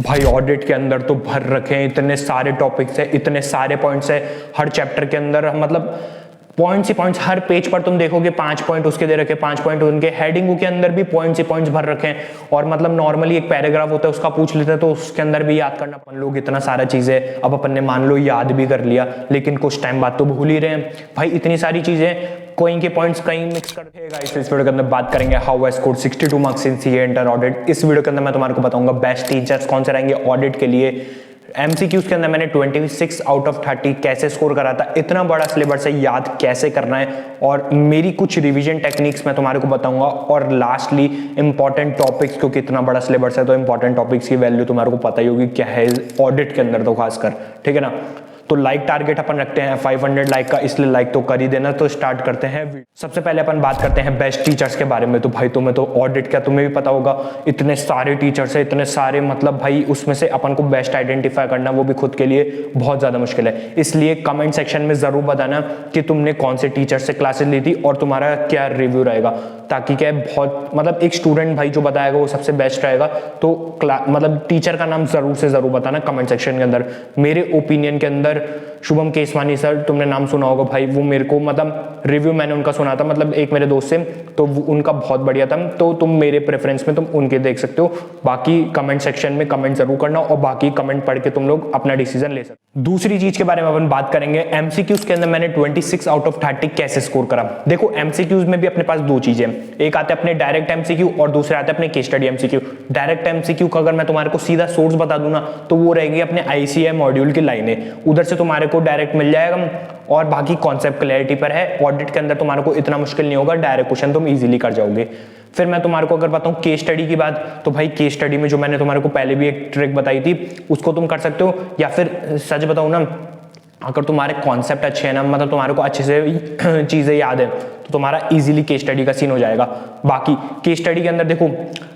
भाई ऑडिट के अंदर तो भर रखे हैं, इतने सारे टॉपिक्स है, इतने सारे पॉइंट्स है हर चैप्टर के अंदर। मतलब पॉइंट्स ही पॉइंट्स, हर पेज पर तुम देखोगे 5 पॉइंट उसके दे रखे, 5 पॉइंट उनके, हेडिंगों के अंदर भी पॉइंट्स ही पॉइंट्स भर रखे हैं। और मतलब नॉर्मली एक पैराग्राफ होता है उसका पूछ लेते हैं तो उसके अंदर भी याद करना। अपन लोग इतना सारा चीजें अब अपन ने मान लो याद भी कर लिया, लेकिन कुछ टाइम बाद तो भूल ही रहे हैं भाई। इतनी सारी चीजें कोई के पॉइंट्स कहीं मिक्स करते हैं। गाइस इस वीडियो के अंदर बात करेंगे how I scored 62 marks in CA inter audit. इस वीडियो के अंदर मैं तुम्हारे को बताऊंगा बेस्ट टीचर्स कौन से रहेंगे ऑडिट के लिए। एमसीक्यूज के अंदर मैंने 26 आउट ऑफ 30 कैसे स्कोर करा था, इतना बड़ा सिलेबस है, याद कैसे करना है, और मेरी कुछ रिवीजन टेक्निक्स मैं तुम्हारे को बताऊंगा। और लास्टली इंपॉर्टेंट टॉपिक्स, क्योंकि इतना बड़ा सिलेबस है तो इंपॉर्टेंट टॉपिक्स की वैल्यू तुम्हारे को पता ही होगी क्या है ऑडिट के अंदर तो खासकर, ठीक है ना। तो लाइक टारगेट अपन रखते हैं 500 लाइक का, इसलिए लाइक तो कर ही देना। तो स्टार्ट करते हैं। सबसे पहले अपन बात करते हैं बेस्ट टीचर्स के बारे में। तो भाई तुम्हें तो ऑडिट का तुम्हें भी पता होगा, इतने सारे टीचर्स है, इतने सारे, मतलब भाई उसमें से अपन को बेस्ट आइडेंटिफाई करना वो भी खुद के लिए बहुत ज्यादा मुश्किल है। इसलिए कमेंट सेक्शन में जरूर बताना कि तुमने कौन से टीचर से क्लासेस ली थी और तुम्हारा क्या रिव्यू रहेगा, ताकि क्या बहुत मतलब एक स्टूडेंट भाई जो बताएगा वो सबसे बेस्ट रहेगा। तो मतलब टीचर का नाम जरूर से जरूर बताना कमेंट सेक्शन के अंदर। मेरे ओपिनियन के अंदर शुभम केसवानी सर, तुमने नाम सुना होगा भाई, वो मेरे को मतलब रिव्यू मैंने उनका सुना था, मतलब एक मेरे दोस्त से, तो उनका बहुत बढ़िया था। तो तुम मेरे प्रेफरेंस में तुम उनके देख सकते हो। बाकी कमेंट सेक्शन में कमेंट जरूर करना और बाकी कमेंट पढ़ के तुम लोग अपना डिसीजन ले सकते हो। दूसरी चीज के बारे में अपन बात करेंगे, एमसीक्यूज के अंदर मैंने 26 आउट ऑफ 30 कैसे स्कोर करा। देखो एमसीक्यूज में भी अपने पास दो चीजें, एक आते अपने डायरेक्ट एमसीक्यू और दूसरे आते अपने case study MCQ. Direct MCQ का अगर मैं तुम्हारे को सीधा सोर्स बता दूं ना, तो वो रहेगी अपने आईसीएम मॉड्यूल की लाइनें, उधर से तुम्हारे को डायरेक्ट मिल जाएगा। और बाकी कॉन्सेप्ट क्लैरिटी पर है। ऑडिट के अंदर तुम्हारे को इतना मुश्किल नहीं होगा, डायरेक्ट क्वेश्चन तुम इजीली कर जाओगे। फिर मैं तुम्हारे को अगर बताऊं केस स्टडी की बात, तो भाई केस स्टडी में जो मैंने तुम्हारे को पहले भी एक ट्रिक बताई थी उसको तुम कर सकते हो। या फिर सच बताऊं ना, अगर तुम्हारे कॉन्सेप्ट अच्छे हैं ना, मतलब तुम्हारे को अच्छे से चीजें याद है, तो तुम्हारा इजीली केस स्टडी का सीन हो जाएगा। बाकी केस स्टडी के अंदर देखो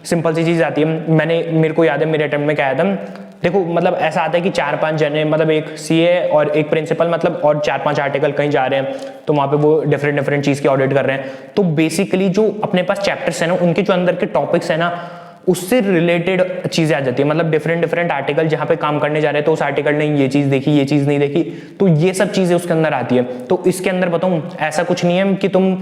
सिंपल सी चीज आती है। मेरे को याद है मेरे अटेम्प्ट में क्या आया था, देखो मतलब ऐसा आता है कि 4-5 जने, मतलब एक सीए और एक प्रिंसिपल, मतलब और 4-5 आर्टिकल कहीं जा रहे हैं, तो वहां पे वो डिफरेंट चीज की ऑडिट कर रहे हैं। तो बेसिकली जो अपने पास चैप्टर्स है ना, उनके जो अंदर के टॉपिक्स है ना, उससे रिलेटेड चीजें आ जाती है। मतलब डिफरेंट आर्टिकल जहां पे काम करने जा रहे हैं, तो उस आर्टिकल ने ये चीज देखी, ये चीज नहीं देखी, तो ये सब चीजें उसके अंदर आती है। तो इसके अंदर बताऊं, ऐसा कुछ नहीं है कि तुम,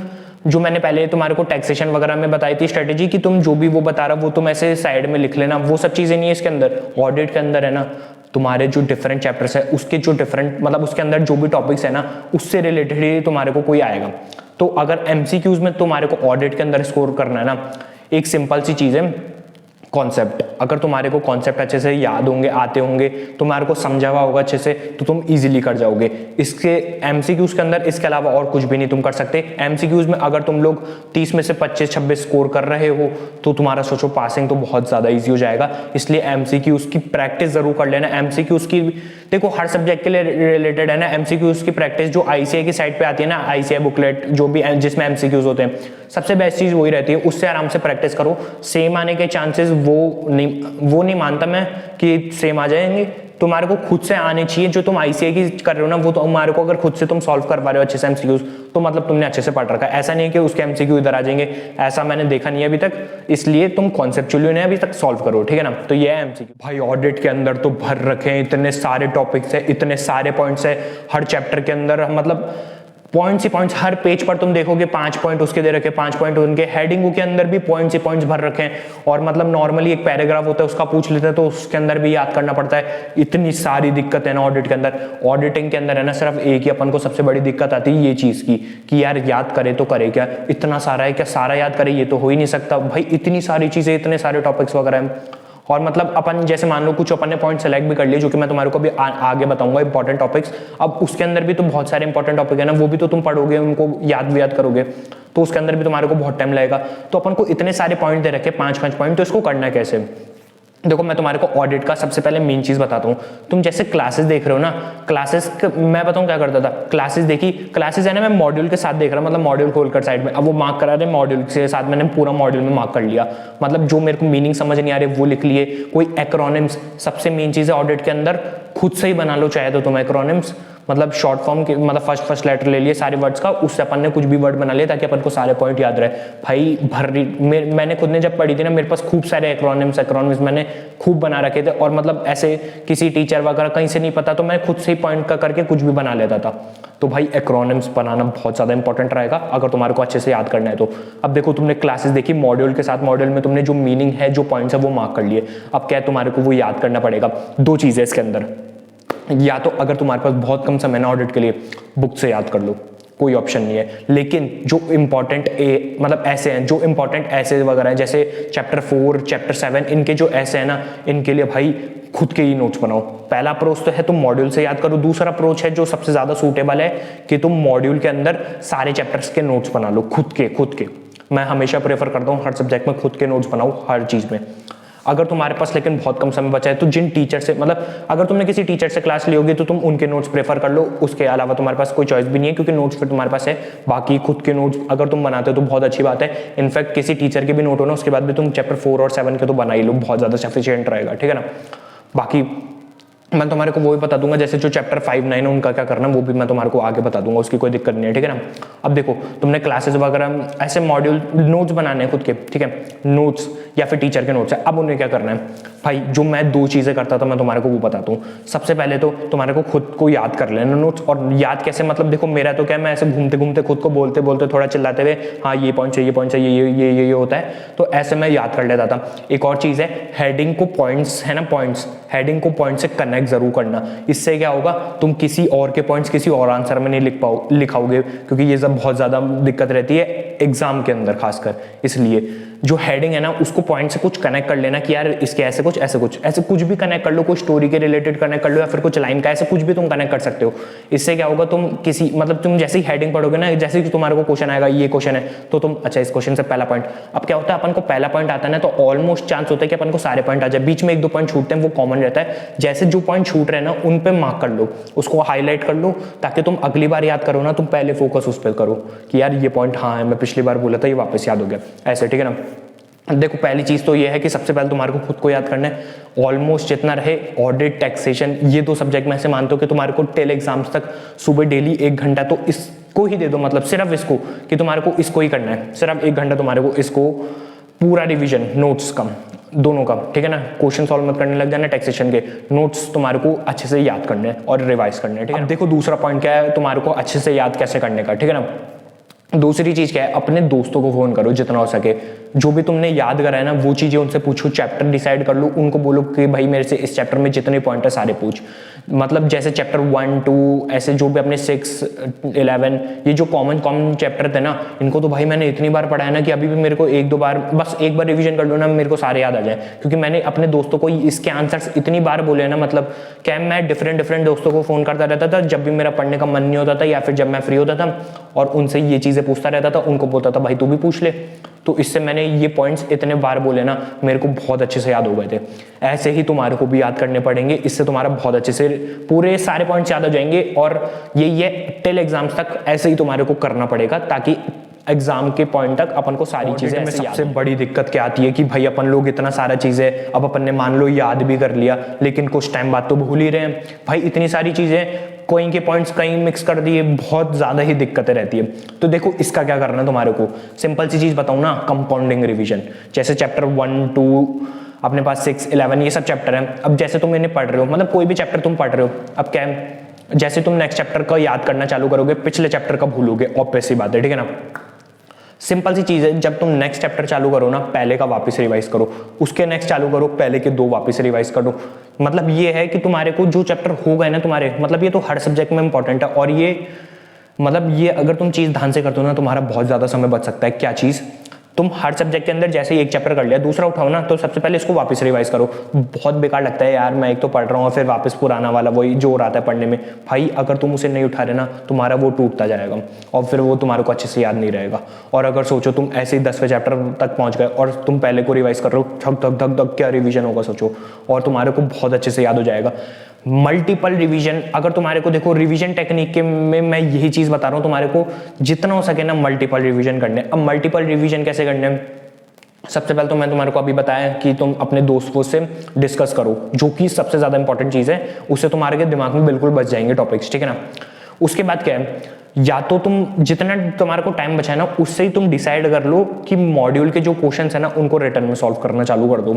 जो मैंने पहले तुम्हारे को टैक्सेशन वगैरह में बताई थी स्ट्रेटेजी, कि तुम जो भी वो बता रहा वो तुम ऐसे साइड में लिख लेना, वो सब चीजें नहीं है इसके अंदर। ऑडिट के अंदर है ना, तुम्हारे जो डिफरेंट चैप्टर्स है उसके जो डिफरेंट, मतलब उसके अंदर जो भी टॉपिक्स है ना, उससे रिलेटेड ही तुम्हारे को कोई आएगा। तो अगर एमसीक्यूज में तुम्हारे को ऑडिट के अंदर स्कोर करना है ना, एक सिंपल सी चीज है कॉन्सेप्ट। अगर तुम्हारे को कॉन्सेप्ट अच्छे से याद होंगे, आते होंगे, तुम्हारे को समझा हुआ होगा अच्छे से, तो तुम इजीली कर जाओगे। इसके एमसीक्यूज के अंदर इसके अलावा और कुछ भी नहीं तुम कर सकते। एमसीक्यूज में अगर तुम लोग 30 में से 25-26 स्कोर कर रहे हो, तो तुम्हारा सोचो पासिंग तो बहुत ज्यादा इजी हो जाएगा। इसलिए एमसीक्यूज की प्रैक्टिस जरूर कर लेना। एमसीक्यूज की देखो हर सब्जेक्ट के लिए रिलेटेड है ना, एमसीक्यूज की प्रैक्टिस जो आईसीआई की साइड पे आती है ना, आईसीआई बुकलेट जो भी जिसमें एमसीक्यूज होते हैं, सबसे बेस्ट चीज वही रहती है, उससे आराम से प्रैक्टिस करो। सेम आने के चांसेस वो नहीं मानता मैं कि सेम आ जाएंगे, तुम्हारे को खुद से आने चाहिए। जो तुम आईसीआई की कर रहे हो ना, वो तुम्हारे को अगर खुद से तुम सॉल्व कर पा रहे हो अच्छे से एमसीक्यूज, तो मतलब तुमने अच्छे से पढ़ रखा है। ऐसा नहीं है कि उसके एमसीक्यू इधर आ जाएंगे, ऐसा मैंने देखा नहीं है अभी तक। इसलिए तुम कॉन्सेप्चुअली उन्हें अभी तक सॉल्व करो, ठीक है ना। तो ये है एमसीक्यू। भाई ऑडिट के अंदर तो भर रखे हैं, इतने सारे टॉपिक्स है, इतने सारे पॉइंट्स है हर चैप्टर के अंदर। मतलब पॉइंट्स ही पॉइंट्स, हर पेज पर तुम देखोगे 5 पॉइंट उसके दे रखे, 5 पॉइंट उनके, हेडिंगों के अंदर भी पॉइंट्स ही पॉइंट्स भर रखे हैं। और मतलब नॉर्मली एक पैराग्राफ होता है उसका पूछ लेते हैं, तो उसके अंदर भी याद करना पड़ता है। इतनी सारी दिक्कत है ना ऑडिट के अंदर। ऑडिटिंग के अंदर है ना, सिर्फ एक ही अपन को सबसे बड़ी दिक्कत आती है ये चीज की, कि यार याद करे तो करे क्या, इतना सारा है, क्या सारा याद करे, ये तो हो ही नहीं सकता भाई। इतनी सारी चीजें, इतने सारे टॉपिक्स वगैरह हैं। और मतलब अपन जैसे मान लो कुछ अपन ने पॉइंट सेलेक्ट भी कर लिए, जो कि मैं तुम्हारे को भी आगे बताऊंगा इंपॉर्टेंट टॉपिक्स। अब उसके अंदर भी तो बहुत सारे इंपॉर्टेंट टॉपिक है ना, वो भी तो तुम पढ़ोगे, उनको याद करोगे, तो उसके अंदर भी तुम्हारे को बहुत टाइम लगेगा। तो अपन को इतने सारे पॉइंट दे रखे 5-5 पॉइंट, तो इसको करना कैसे। देखो मैं तुम्हारे को ऑडिट का सबसे पहले मेन चीज बताता हूँ। तुम जैसे क्लासेस देख रहे हो ना, क्लासेस मैं बताऊँ क्या करता था, क्लासेस देखी, क्लासेस है ना मैं मॉड्यूल के साथ देख रहा हूँ, मतलब मॉड्यूल खोलकर साइड में, अब वो मार्क करा रहे मॉड्यूल के साथ, मैंने पूरा मॉड्यूल में मार्क कर लिया। मतलब जो मेरे को मीनिंग समझ नहीं आ रहे वो लिख लिए। कोई एक्रोनिम्स, सबसे मेन चीज है ऑडिट के अंदर, खुद से ही बना लो चाहे तो तुम एक्रोनिम्स। मतलब शॉर्ट फॉर्म के मतलब फर्स्ट लेटर ले लिए सारे वर्ड्स का, उससे अपन ने कुछ भी वर्ड बना लिया ताकि अपन को सारे पॉइंट याद रहे। भाई मैंने खुद ने जब पढ़ी थी ना, मेरे पास खूब सारे एक्रोनिम्स मैंने खूब बना रखे थे, और मतलब ऐसे किसी टीचर वगैरह कहीं से नहीं पता तो मैं खुद से ही पॉइंट का करके कुछ भी बना लेता था। तो भाई एक्रोनिम्स बनाना बहुत ज़्यादा इंपॉर्टेंट रहेगा अगर तुम्हारे को अच्छे से याद करना है तो। अब देखो तुमने क्लासेस देखी मॉड्यूल के साथ, मॉड्यूल में तुमने जो मीनिंग है, जो पॉइंट्स है वो मार्क कर लिए। अब क्या है, तुम्हारे को वो याद करना पड़ेगा। दो चीज़ें इसके अंदर, या तो अगर तुम्हारे पास बहुत कम समय ना ऑडिट के लिए, बुक से याद कर लो, कोई ऑप्शन नहीं है। लेकिन जो इंपॉर्टेंट मतलब ऐसे हैं, जो इंपॉर्टेंट ऐसे वगैरह हैं, जैसे चैप्टर 4 चैप्टर 7 इनके जो ऐसे हैं ना, इनके लिए भाई खुद के ही नोट्स बनाओ। पहला अप्रोच तो है तुम मॉड्यूल से याद करो, दूसरा अप्रोच है जो सबसे ज्यादा सूटेबल है कि तुम मॉड्यूल के अंदर सारे चैप्टर्स के नोट्स बना लो खुद के। मैं हमेशा प्रेफर करता हूँ हर सब्जेक्ट में खुद के नोट्स बनाओ हर चीज में। अगर तुम्हारे पास लेकिन बहुत कम समय बचा है तो जिन टीचर से, मतलब अगर तुमने किसी टीचर से क्लास ली होगी तो तुम उनके नोट्स प्रेफर कर लो, उसके अलावा तुम्हारे पास कोई चॉइस भी नहीं है, क्योंकि नोट्स फिर तुम्हारे पास है। बाकी खुद के नोट्स अगर तुम बनाते हो तो बहुत अच्छी बात है। इनफैक्ट किसी टीचर के भी नोट हो ना, उसके बाद भी तुम चैप्टर 4 और 7 के तो बना ही लो, बहुत ज्यादा सफिशिएंट रहेगा, ठीक है ना। बाकी मैं तुम्हारे को वो भी बता दूंगा, जैसे जो चैप्टर 5 9 है उनका क्या करना वो भी मैं तुम्हारे को आगे बता दूंगा, उसकी कोई दिक्कत नहीं है, ठीक है ना। अब देखो तुमने क्लासेस वगैरह ऐसे मॉड्यूल नोट्स बनाने हैं खुद के, ठीक है, नोट्स या फिर टीचर के नोट्स है। अब उन्हें क्या करना है भाई, जो मैं 2 चीजें करता था मैं तुम्हारे को वो बताता हूँ। सबसे पहले तो तुम्हारे को खुद को याद कर लेना नोट्स। और याद कैसे, मतलब देखो मेरा तो क्या है, मैं ऐसे घूमते घूमते खुद को बोलते बोलते थोड़ा चिल्लाते हुए, हाँ ये पॉइंट चाहिए, ये पॉइंट चाहिए, ये होता है, तो ऐसे मैं याद कर लेता था। एक और चीज है, हेडिंग को पॉइंट्स है ना, पॉइंट्स, हेडिंग को पॉइंट से कनेक्ट जरूर करना। इससे क्या होगा, तुम किसी और के पॉइंट्स किसी और आंसर में नहीं लिखाओगे, क्योंकि ये सब बहुत ज्यादा दिक्कत रहती है एग्जाम के अंदर खासकर। इसलिए जो हेडिंग है ना उसको पॉइंट से कुछ कनेक्ट कर लेना कि यार इसके ऐसे कुछ ऐसे कुछ भी कनेक्ट कर लो, कोई स्टोरी के रिलेटेड कनेक्ट कर लो या फिर कुछ लाइन का, ऐसे कुछ भी तुम कनेक्ट कर सकते हो। इससे क्या होगा, तुम किसी मतलब तुम जैसे ही हेडिंग पढ़ोगे ना, जैसे कि तुम्हारे को क्वेश्चन आएगा, ये क्वेश्चन है तो तुम अच्छा इस क्वेश्चन से पहला पॉइंट। अब क्या होता है, अपन को पहला पॉइंट आता है ना तो ऑलमोस्ट चांस होता है कि अपन को सारे पॉइंट आ जाए। बीच में 1-2 पॉइंट छूटते हैं, वो कॉमन रहता है। जैसे जो पॉइंट छूट रहे हैं ना उन पे मार्क कर लो, उसको हाईलाइट कर लो, ताकि तुम अगली बार याद करो ना तुम पहले फोकस उस पर करो कि यार ये पॉइंट हाँ मैं पिछली बार बोला था, ये वापस याद हो गया, ऐसे, ठीक है ना। देखो पहली चीज तो ये है कि सबसे पहले तुम्हारे को खुद को याद करना है। ऑलमोस्ट जितना रहे ऑडिट, टैक्सेशन, ये 2 सब्जेक्ट में ऐसे मानते हो कि तुम्हारे को टेल एग्जाम्स तक सुबह डेली 1 घंटा तो इसको ही दे दो, मतलब सिर्फ इसको, कि तुम्हारे को इसको ही करना है, सिर्फ 1 घंटा तुम्हारे को इसको पूरा रिविजन, नोट्स कम दोनों का, ठीक है ना। क्वेश्चन सॉल्व मत करने लग जाना, टैक्सेशन के नोट्स तुम्हारे को अच्छे से याद करने हैं और रिवाइज करने हैं, ठीक है। देखो दूसरा पॉइंट क्या है, तुम्हारे को अच्छे से याद कैसे करने का, ठीक है ना। दूसरी चीज क्या है, अपने दोस्तों को फोन करो जितना हो सके, जो भी तुमने याद करा है ना वो चीजें उनसे पूछो, चैप्टर डिसाइड कर लो, उनको बोलो कि भाई मेरे से इस चैप्टर में जितने पॉइंट है सारे पूछ। मतलब जैसे चैप्टर 1 2 ऐसे जो भी अपने 6 11 ये जो कॉमन चैप्टर थे ना, इनको तो भाई मैंने इतनी बार पढ़ा है ना कि अभी भी मेरे को 1-2 बार, बस एक बार रिवीजन कर लो ना, मेरे को सारे याद आ जाए, क्योंकि मैंने अपने दोस्तों को इसके आंसर्स इतनी बार बोले ना। मतलब क्या मैं डिफरेंट दोस्तों को फोन करता रहता था जब भी मेरा पढ़ने का मन नहीं होता था या फिर जब मैं फ्री होता था, और उनसे ये चीजें पूछता रहता था, उनको बोलता था भाई तू भी पूछ ले। तो इससे मैंने ये पॉइंट्स इतने बार बोले ना, मेरे को बहुत अच्छे से याद हो गए थे। ऐसे ही तुम्हारे को भी याद करने पड़ेंगे, इससे तुम्हारा बहुत अच्छे से पूरे सारे पॉइंट्स याद हो जाएंगे। और ये टेल एग्जाम्स तक ऐसे ही तुम्हारे को करना पड़ेगा, ताकि एग्जाम के पॉइंट तक अपन को सारी चीजें में सबसे बड़ी दिक्कत क्या आती है कि भाई अपन लोग इतना सारा चीजें अब अपन ने मान लो याद भी कर लिया, लेकिन कुछ टाइम बाद तो भूल ही रहे हैं भाई। इतनी सारी चीजें, कोई के पॉइंट्स कहीं मिक्स कर दिए, बहुत ज्यादा ही दिक्कतें रहती है। तो देखो इसका क्या करना है तुम्हारे को, सिंपल सी चीज बताऊं ना, कंपाउंडिंग रिवीजन। जैसे चैप्टर 1 2 अपने पास 6 11 ये सब चैप्टर है। अब जैसे तुम इन्हें पढ़ रहे हो, मतलब कोई भी चैप्टर तुम पढ़ रहे हो, अब क्या है, जैसे तुम नेक्स्ट चैप्टर का याद करना चालू करोगे पिछले चैप्टर का भूलोगे, ऑब्वियस सी बात है, ठीक है ना। सिंपल सी चीज है, जब तुम नेक्स्ट चैप्टर चालू करो ना, पहले का वापस रिवाइज करो, उसके नेक्स्ट चालू करो, पहले के 2 वापस रिवाइज करो। मतलब ये है कि तुम्हारे को जो चैप्टर हो गए ना तुम्हारे, मतलब ये तो हर सब्जेक्ट में इंपॉर्टेंट है। और ये मतलब ये अगर तुम चीज ध्यान से करते हो ना, तुम्हारा बहुत ज्यादा समय बच सकता है। क्या चीज, तुम हर सब्जेक्ट के अंदर जैसे ही एक चैप्टर कर लिया, दूसरा उठाओ ना, तो सबसे पहले इसको वापस रिवाइज करो। बहुत बेकार लगता है यार, मैं एक तो पढ़ रहा हूँ और फिर वापस पुराना वाला वही जो रहा था पढ़ने में। भाई अगर तुम उसे नहीं उठा रहे ना, तुम्हारा वो टूटता जाएगा और फिर वो तुम्हारे को अच्छे से याद नहीं रहेगा। और अगर सोचो तुम ऐसे ही 10वें चैप्टर तक पहुंच गए और तुम पहले को रिवाइज कर रहे हो, धक धक धक धक क्या रिविजन होगा सोचो, और तुम्हारे को बहुत अच्छे से याद हो जाएगा। मल्टीपल रिवीजन, अगर तुम्हारे को देखो रिवीजन टेक्निक के में मैं यही चीज बता रहा हूं, तुम्हारे को जितना हो सके ना मल्टीपल रिवीजन करने। अब मल्टीपल रिवीजन कैसे करने, सबसे पहले तो मैं तुम्हारे को अभी बताया कि तुम अपने दोस्तों से डिस्कस करो, जो कि सबसे ज़्यादा इंपॉर्टेंट चीज़ है, उससे तुम्हारे के दिमाग में बिल्कुल बच जाएंगे टॉपिक्स, ठीक है ना। उसके बाद क्या है, या तो तुम जितना तुम्हारे को टाइम बचा है ना, उससे ही तुम डिसाइड कर लो कि मॉड्यूल के जो क्वेश्चन है ना, उनको रिटर्न में सॉल्व करना चालू कर दो।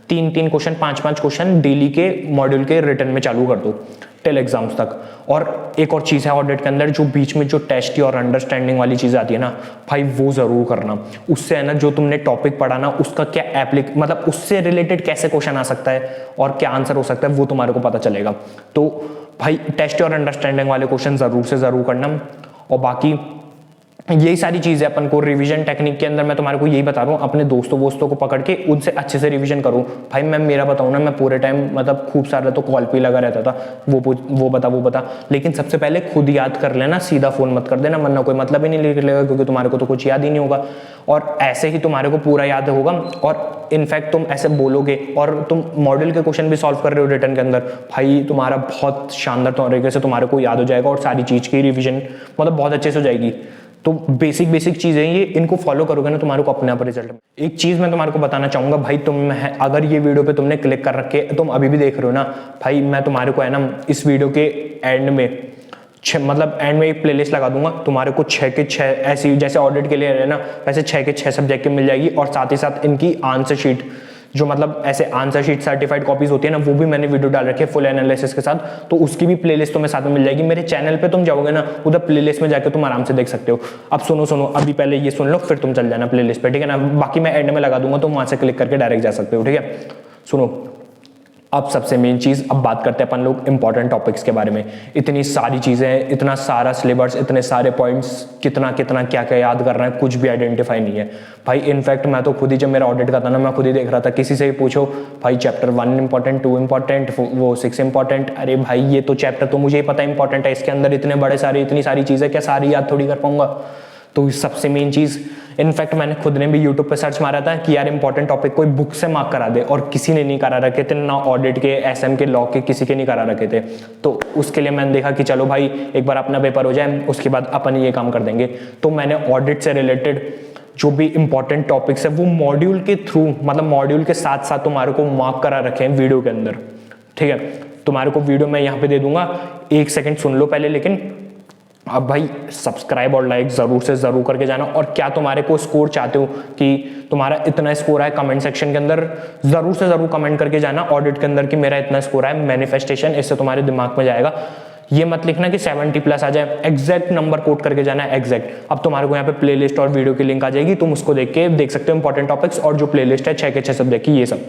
3-3 क्वेश्चन, 5-5 क्वेश्चन डेली के मॉड्यूल के रिटर्न में चालू कर दो टिल एग्जाम्स तक। और एक और चीज़ है ऑडिट के अंदर, जो बीच में जो टेस्ट और अंडरस्टैंडिंग वाली चीज़ आती है ना भाई, वो ज़रूर करना। उससे है ना, जो तुमने टॉपिक पढ़ा ना, उसका क्या मतलब उससे रिलेटेड कैसे क्वेश्चन आ सकता है और क्या आंसर हो सकता है, वो तुम्हारे को पता चलेगा। तो भाई टेस्ट और अंडरस्टैंडिंग वाले क्वेश्चन ज़रूर से ज़रूर करना। और बाकी यही सारी चीज़ें अपन को रिवीजन टेक्निक के अंदर मैं तुम्हारे को यही बता रहा हूँ, अपने दोस्तों को पकड़ के उनसे अच्छे से रिवीजन करो। भाई मैं मेरा बताऊँ ना, मैं पूरे टाइम मतलब खूब सारा तो कॉल पे लगा रहता था, वो बता, लेकिन सबसे पहले खुद याद कर लेना, सीधा फ़ोन मत कर देना, वरना कोई मतलब ही नहीं निकलेगा, क्योंकि तुम्हारे को तो कुछ याद ही नहीं होगा। और ऐसे ही तुम्हारे को पूरा याद होगा, और इनफैक्ट तुम ऐसे बोलोगे और तुम मॉडल के क्वेश्चन भी सॉल्व कर रहे हो रिटर्न के अंदर, भाई तुम्हारा बहुत शानदार तरीके से तुम्हारे को याद हो जाएगा और सारी चीज़ की रिवीजन मतलब बहुत अच्छे से हो जाएगी। तो बेसिक चीज़ें ये, इनको फॉलो करोगे ना, तुम्हारे को अपने आप रिजल्ट। एक चीज़ मैं तुम्हारे को बताना चाहूँगा भाई, अगर ये वीडियो पे तुमने क्लिक कर रखे, तुम अभी भी देख रहे हो ना भाई, मैं तुम्हारे को है ना इस वीडियो के एंड में मतलब एंड में एक प्लेलिस्ट लगा दूंगा, तुम्हारे को 6 के 6 ऐसी, जैसे ऑडिट के लिए है ना वैसे 6 के 6 सब्जेक्ट की मिल जाएगी, और साथ ही साथ इनकी आंसर शीट, जो मतलब ऐसे आंसर शीट सर्टिफाइड कॉपीज होती है ना, वो भी मैंने वीडियो डाल रखी है फुल एनालिसिस के साथ, तो उसकी भी प्लेलिस्ट तुम्हें साथ में मिल जाएगी। मेरे चैनल पे तुम जाओगे ना, उधर प्लेलिस्ट में जाकर तुम आराम से देख सकते हो। अब सुनो, अभी पहले ये सुन लो, फिर तुम चल जाना प्लेलिस्ट पे, ठीक है ना। बाकी मैं एंड में लगा दूंगा, तुम वहां से क्लिक करके डायरेक्ट जा सकते हो, ठीक है। सुनो, अब सबसे मेन चीज़, अब बात करते हैं अपन लोग इंपॉर्टेंट टॉपिक्स के बारे में। इतनी सारी चीज़ें, इतना सारा सिलेबस, इतने सारे पॉइंट्स, कितना क्या याद करना है, कुछ भी आइडेंटिफाई नहीं है भाई। इनफैक्ट मैं तो खुद ही, जब मेरा ऑडिट का था ना, मैं खुद ही देख रहा था, किसी से भी पूछो भाई चैप्टर 1 इंपॉर्टेंट, 2 इंपॉर्टेंट, वो 6 इंपॉर्टेंट। अरे भाई ये तो चैप्टर तो मुझे ही पता इंपॉर्टेंट है, इसके अंदर इतने बड़े सारे, इतनी सारी चीज़ें, क्या सारी याद थोड़ी कर पाऊंगा। तो सबसे मेन चीज़, इनफैक्ट मैंने खुद ने भी यूट्यूब पे सर्च मारा था कि यार इंपॉर्टेंट टॉपिक कोई बुक से मार्क करा दे, और किसी ने नहीं करा रखे थे ना, ऑडिट के, एसएम के, लॉ के, किसी के नहीं करा रखे थे। तो उसके लिए मैंने देखा कि चलो भाई एक बार अपना पेपर हो जाए, उसके बाद अपन ये काम कर देंगे। तो मैंने ऑडिट से रिलेटेड जो भी इंपॉर्टेंट टॉपिक्स है वो मॉड्यूल के थ्रू, मतलब मॉड्यूल के साथ साथ तुम्हारे को मार्क करा रखे हैं वीडियो के अंदर, ठीक है। तुम्हारे को वीडियो मैं यहाँ पे दे दूंगा, 1 सेकेंड सुन लो पहले। लेकिन अब भाई सब्सक्राइब और लाइक जरूर से जरूर करके जाना। और क्या तुम्हारे को स्कोर चाहते हो कि तुम्हारा इतना स्कोर है, कमेंट सेक्शन के अंदर जरूर से जरूर कमेंट करके जाना ऑडिट के अंदर कि मेरा इतना स्कोर है, मैनिफेस्टेशन, इससे तुम्हारे दिमाग में जाएगा। ये मत लिखना कि 70+ आ जाए, एग्जैक्ट नंबर कोट करके जाना है, एग्जैक्ट। अब तुम्हारे को यहाँ पे प्लेलिस्ट और वीडियो की लिंक आ जाएगी, तुम उसको देख के देख सकते हो इंपॉर्टेंट टॉपिक्स, और जो प्लेलिस्ट है 6 के 6 सब्जेक्ट की, ये सब।